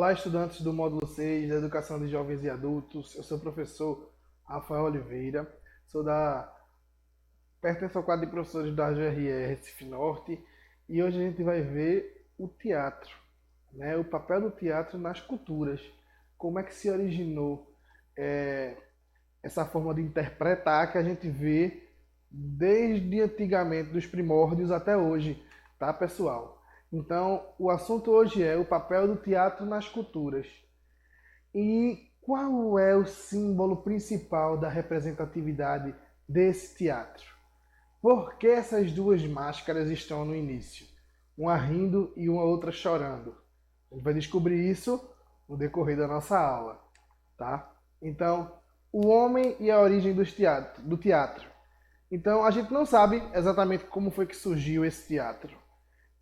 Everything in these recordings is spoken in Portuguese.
Olá, estudantes do módulo 6 da Educação de Jovens e Adultos. Eu sou o professor Rafael Oliveira, pertenço ao quadro de professores da GRE Recife Norte e hoje a gente vai ver o teatro, né? O papel do teatro nas culturas, como é que se originou essa forma de interpretar que a gente vê desde antigamente, dos primórdios até hoje, tá, pessoal? Então, o assunto hoje é o papel do teatro nas culturas. E qual é o símbolo principal da representatividade desse teatro? Por que essas duas máscaras estão no início? Uma rindo e uma outra chorando. A gente vai descobrir isso no decorrer da nossa aula, tá? Então, o homem e a origem do teatro. Então, a gente não sabe exatamente como foi que surgiu esse teatro.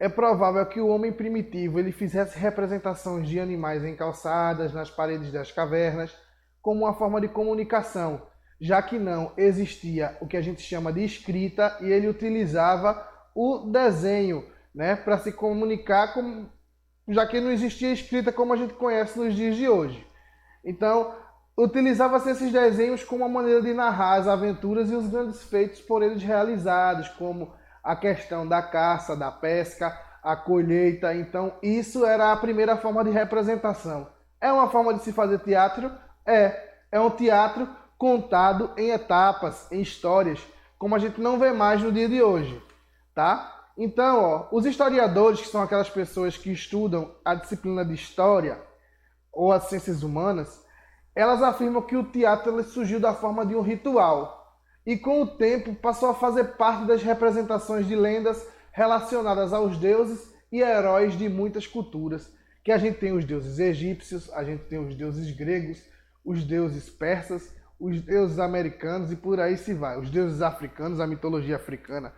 É provável que o homem primitivo ele fizesse representações de animais em calçadas, nas paredes das cavernas, como uma forma de comunicação, já que não existia o que a gente chama de escrita e ele utilizava o desenho, né, para se comunicar, já que não existia escrita como a gente conhece nos dias de hoje. Então, utilizava-se esses desenhos como uma maneira de narrar as aventuras e os grandes feitos por eles realizados, como a questão da caça, da pesca, a colheita. Então, isso era a primeira forma de representação. É uma forma de se fazer teatro? É um teatro contado em etapas, em histórias, como a gente não vê mais no dia de hoje, tá? Então, os historiadores, que são aquelas pessoas que estudam a disciplina de história ou as ciências humanas, elas afirmam que o teatro surgiu da forma de um ritual e com o tempo passou a fazer parte das representações de lendas relacionadas aos deuses e heróis de muitas culturas, que a gente tem os deuses egípcios, a gente tem os deuses gregos, os deuses persas, os deuses americanos e por aí se vai, os deuses africanos, a mitologia africana,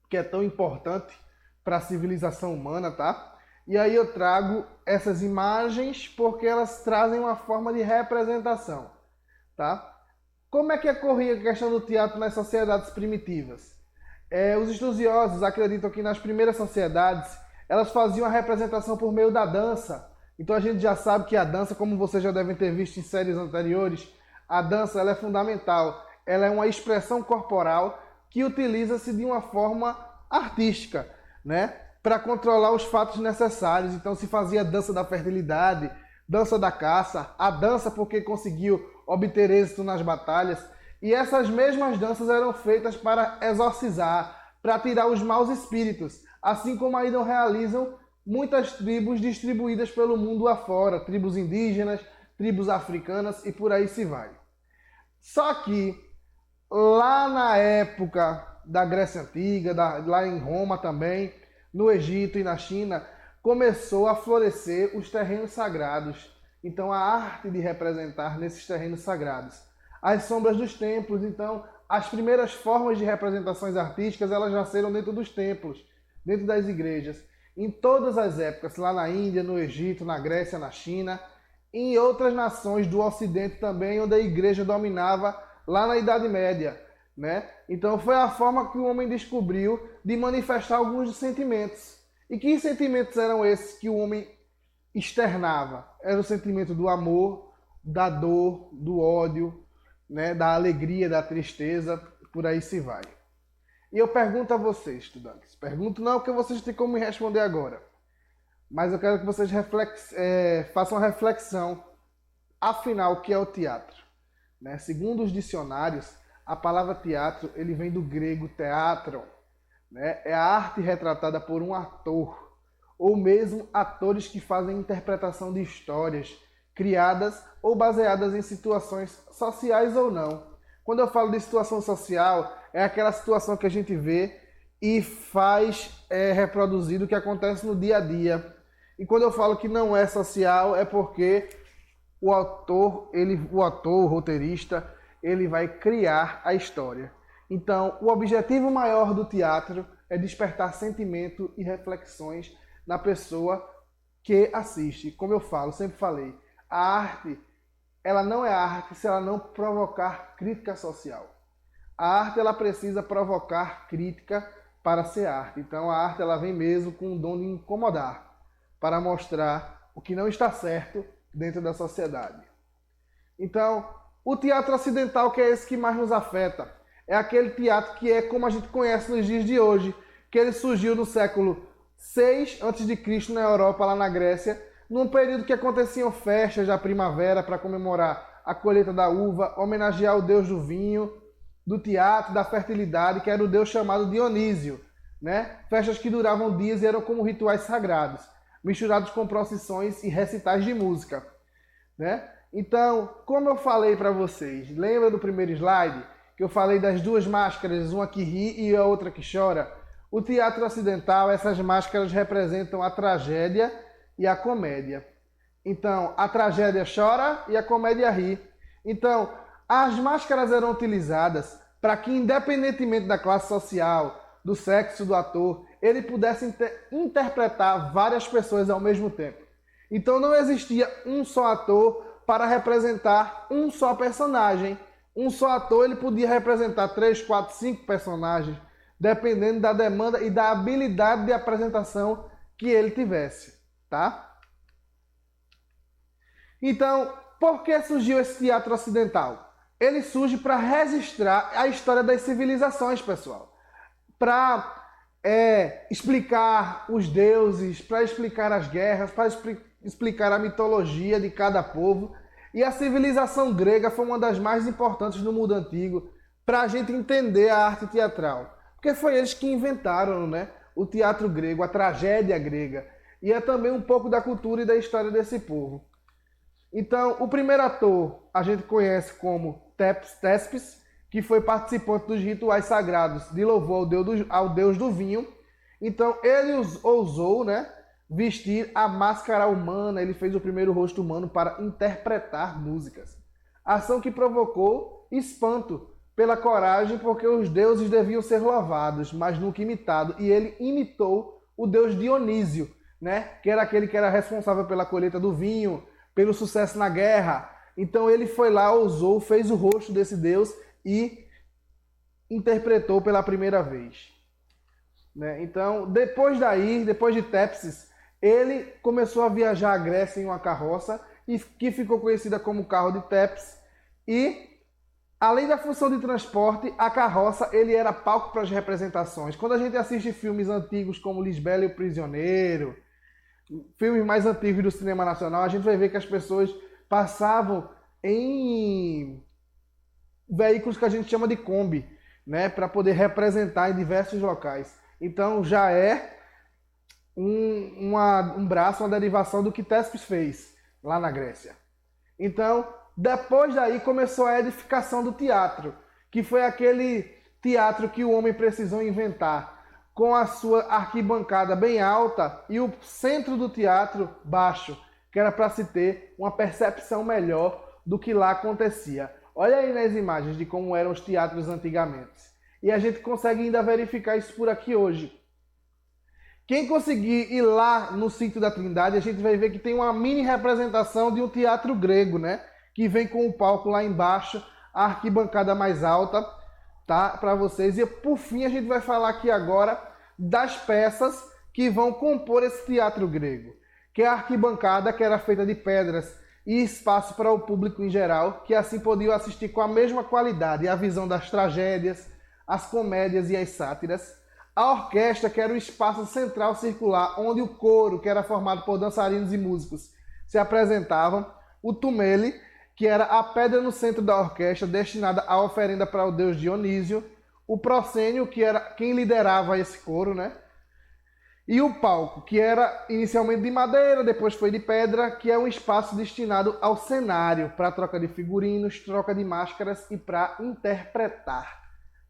que é tão importante para a civilização humana, tá? E aí eu trago essas imagens porque elas trazem uma forma de representação, tá? Como é que ocorria a questão do teatro nas sociedades primitivas? Os estudiosos acreditam que nas primeiras sociedades elas faziam a representação por meio da dança. Então a gente já sabe que a dança, como vocês já devem ter visto em séries anteriores, a dança ela é fundamental. Ela é uma expressão corporal que utiliza-se de uma forma artística, né? Para controlar os fatos necessários. Então se fazia a dança da fertilidade, dança da caça, a dança porque conseguiu obter êxito nas batalhas. E essas mesmas danças eram feitas para exorcizar, para tirar os maus espíritos, assim como ainda realizam muitas tribos distribuídas pelo mundo afora, tribos indígenas, tribos africanas e por aí se vai. Só que lá na época da Grécia Antiga, lá em Roma também, no Egito e na China, começou a florescer os terrenos sagrados. Então, a arte de representar nesses terrenos sagrados. As sombras dos templos, então, as primeiras formas de representações artísticas, elas nasceram dentro dos templos, dentro das igrejas. Em todas as épocas, lá na Índia, no Egito, na Grécia, na China, e em outras nações do Ocidente também, onde a igreja dominava lá na Idade Média, né? Então foi a forma que o homem descobriu de manifestar alguns dos sentimentos. E que sentimentos eram esses que o homem externava? Era o sentimento do amor, da dor, do ódio, né? Da alegria, da tristeza, por aí se vai. E eu pergunto a vocês, estudantes, pergunto não porque vocês têm como me responder agora, mas eu quero que vocês façam uma reflexão, afinal, o que é o teatro? Né? Segundo os dicionários, a palavra teatro ele vem do grego teatron, né? É a arte retratada por um ator, ou mesmo atores que fazem interpretação de histórias criadas ou baseadas em situações sociais ou não. Quando eu falo de situação social, é aquela situação que a gente vê e faz reproduzir o que acontece no dia a dia. E quando eu falo que não é social, é porque o roteirista, ele vai criar a história. Então, o objetivo maior do teatro é despertar sentimento e reflexões na pessoa que assiste. Como eu falo, sempre falei, a arte, ela não é arte se ela não provocar crítica social. A arte, ela precisa provocar crítica para ser arte. Então, a arte, ela vem mesmo com o dom de incomodar, para mostrar o que não está certo dentro da sociedade. Então, o teatro ocidental, que é esse que mais nos afeta, é aquele teatro que é como a gente conhece nos dias de hoje, que ele surgiu no século 6 a.C. na Europa, lá na Grécia, num período que aconteciam festas da primavera para comemorar a colheita da uva, homenagear o deus do vinho, do teatro, da fertilidade, que era o deus chamado Dionísio, né? Festas que duravam dias e eram como rituais sagrados, misturados com procissões e recitais de música, né? Então, como eu falei para vocês, lembra do primeiro slide que eu falei das duas máscaras, uma que ri e a outra que chora? O teatro ocidental, essas máscaras representam a tragédia e a comédia. Então, a tragédia chora e a comédia ri. Então, as máscaras eram utilizadas para que, independentemente da classe social, do sexo do ator, ele pudesse interpretar várias pessoas ao mesmo tempo. Então, não existia um só ator para representar um só personagem. Um só ator ele podia representar 3, 4, 5 personagens, dependendo da demanda e da habilidade de apresentação que ele tivesse, tá? Então, por que surgiu esse teatro ocidental? Ele surge para registrar a história das civilizações, pessoal. Para explicar os deuses, para explicar as guerras, para explicar a mitologia de cada povo. E a civilização grega foi uma das mais importantes no mundo antigo para a gente entender a arte teatral. Porque foi eles que inventaram, né, o teatro grego, a tragédia grega. E é também um pouco da cultura e da história desse povo. Então, o primeiro ator a gente conhece como Téspis, que foi participante dos rituais sagrados de louvor ao deus do vinho. Então, ele ousou, né, vestir a máscara humana, ele fez o primeiro rosto humano para interpretar músicas. Ação que provocou espanto pela coragem, porque os deuses deviam ser louvados, mas nunca imitado. E ele imitou o deus Dionísio, né, que era aquele que era responsável pela colheita do vinho, pelo sucesso na guerra. Então ele foi lá, ousou, fez o rosto desse deus e interpretou pela primeira vez. Né? Então, depois de Tépsis, ele começou a viajar à Grécia em uma carroça, que ficou conhecida como carro de Tépis. E, além da função de transporte, a carroça ele era palco para as representações. Quando a gente assiste filmes antigos como Lisbela e o Prisioneiro, filmes mais antigos do cinema nacional, a gente vai ver que as pessoas passavam em veículos que a gente chama de Kombi, né, para poder representar em diversos locais. Então já é um braço, uma derivação do que Téspis fez lá na Grécia. Então, depois daí começou a edificação do teatro, que foi aquele teatro que o homem precisou inventar, com a sua arquibancada bem alta e o centro do teatro baixo, que era para se ter uma percepção melhor do que lá acontecia. Olha aí nas imagens de como eram os teatros antigamente. E a gente consegue ainda verificar isso por aqui hoje. Quem conseguir ir lá no sítio da Trindade, a gente vai ver que tem uma mini representação de um teatro grego, né? Que vem com o palco lá embaixo, a arquibancada mais alta, tá? Para vocês. E por fim a gente vai falar aqui agora das peças que vão compor esse teatro grego, que é a arquibancada, que era feita de pedras, e espaço para o público em geral, que assim podiam assistir com a mesma qualidade a visão das tragédias, as comédias e as sátiras. A orquestra, que era o espaço central circular, onde o coro, que era formado por dançarinos e músicos, se apresentavam. O tumele, que era a pedra no centro da orquestra, destinada à oferenda para o deus Dionísio. O proscênio, que era quem liderava esse coro, né? E o palco, que era inicialmente de madeira, depois foi de pedra, que é um espaço destinado ao cenário, para troca de figurinos, troca de máscaras e para interpretar,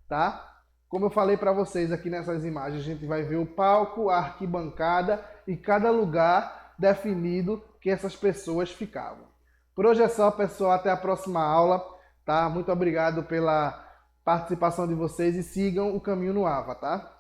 tá? Como eu falei para vocês aqui nessas imagens, a gente vai ver o palco, a arquibancada e cada lugar definido que essas pessoas ficavam. Por hoje é só, pessoal. Até a próxima aula, tá? Muito obrigado pela participação de vocês e sigam o caminho no AVA, tá?